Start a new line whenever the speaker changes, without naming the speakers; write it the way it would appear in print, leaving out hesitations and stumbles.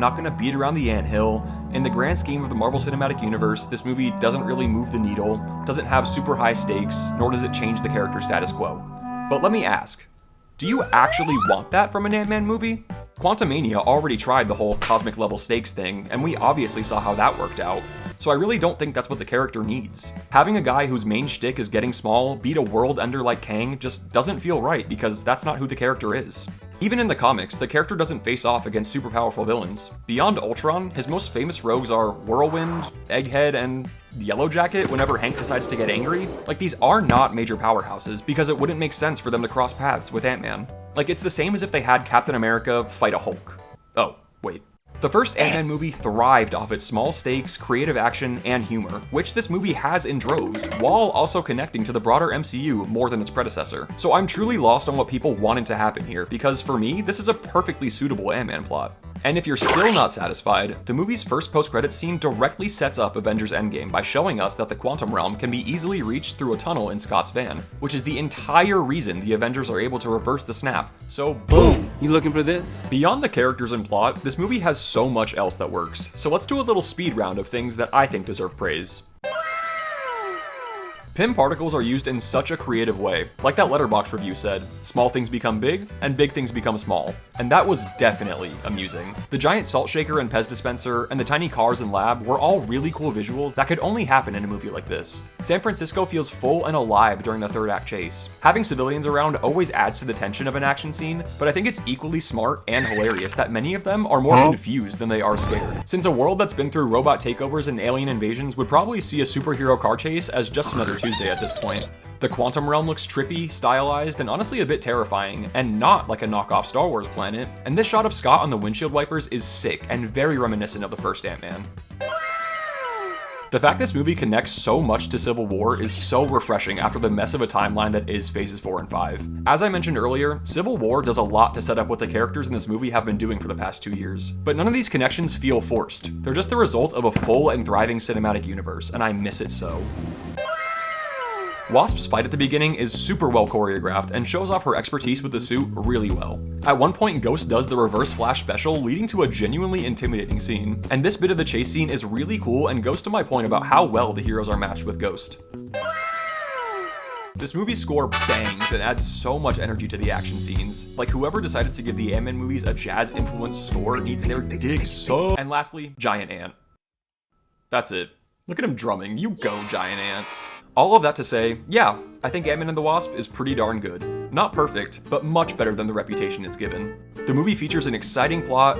not gonna beat around the anthill. In the grand scheme of the Marvel Cinematic Universe, this movie doesn't really move the needle, doesn't have super high stakes, nor does it change the character status quo. But let me ask, do you actually want that from an Ant-Man movie? Quantumania already tried the whole cosmic level stakes thing, and we obviously saw how that worked out. So I really don't think that's what the character needs. Having a guy whose main shtick is getting small beat a world ender like Kang just doesn't feel right because that's not who the character is. Even in the comics, the character doesn't face off against super powerful villains. Beyond Ultron, his most famous rogues are Whirlwind, Egghead, and Yellow Jacket whenever Hank decides to get angry. Like, these are not major powerhouses because it wouldn't make sense for them to cross paths with Ant-Man. Like, it's the same as if they had Captain America fight a Hulk. Oh, wait. The first Ant-Man movie thrived off its small stakes, creative action, and humor, which this movie has in droves, while also connecting to the broader MCU more than its predecessor. So I'm truly lost on what people wanted to happen here, because for me, this is a perfectly suitable Ant-Man plot. And if you're still not satisfied, the movie's first post-credits scene directly sets up Avengers Endgame by showing us that the quantum realm can be easily reached through a tunnel in Scott's van, which is the entire reason the Avengers are able to reverse the snap. So boom!
You looking for this?
Beyond the characters and plot, this movie has so much else that works. So let's do a little speed round of things that I think deserve praise. Pym particles are used in such a creative way. Like that Letterboxd review said, small things become big, and big things become small. And that was definitely amusing. The giant salt shaker and Pez dispenser, and the tiny cars and lab were all really cool visuals that could only happen in a movie like this. San Francisco feels full and alive during the third act chase. Having civilians around always adds to the tension of an action scene, but I think it's equally smart and hilarious that many of them are more confused than they are scared. Since a world that's been through robot takeovers and alien invasions would probably see a superhero car chase as just another Tuesday at this point. The quantum realm looks trippy, stylized, and honestly a bit terrifying, and not like a knockoff Star Wars planet. And this shot of Scott on the windshield wipers is sick and very reminiscent of the first Ant-Man. The fact this movie connects so much to Civil War is so refreshing after the mess of a timeline that is Phases 4 and 5. As I mentioned earlier, Civil War does a lot to set up what the characters in this movie have been doing for the past 2 years. But none of these connections feel forced. They're just the result of a full and thriving cinematic universe, and I miss it so. Wasp's fight at the beginning is super well choreographed and shows off her expertise with the suit really well. At one point, Ghost does the reverse flash special, leading to a genuinely intimidating scene. And this bit of the chase scene is really cool and goes to my point about how well the heroes are matched with Ghost. This movie's score bangs and adds so much energy to the action scenes. Like, whoever decided to give the Ant-Man movies a jazz-influenced score needs their dig so. And lastly, Giant Ant. That's it. Look at him drumming. You go, Giant Ant. All of that to say, yeah, I think Ant-Man and the Wasp is pretty darn good. Not perfect, but much better than the reputation it's given. The movie features an exciting plot,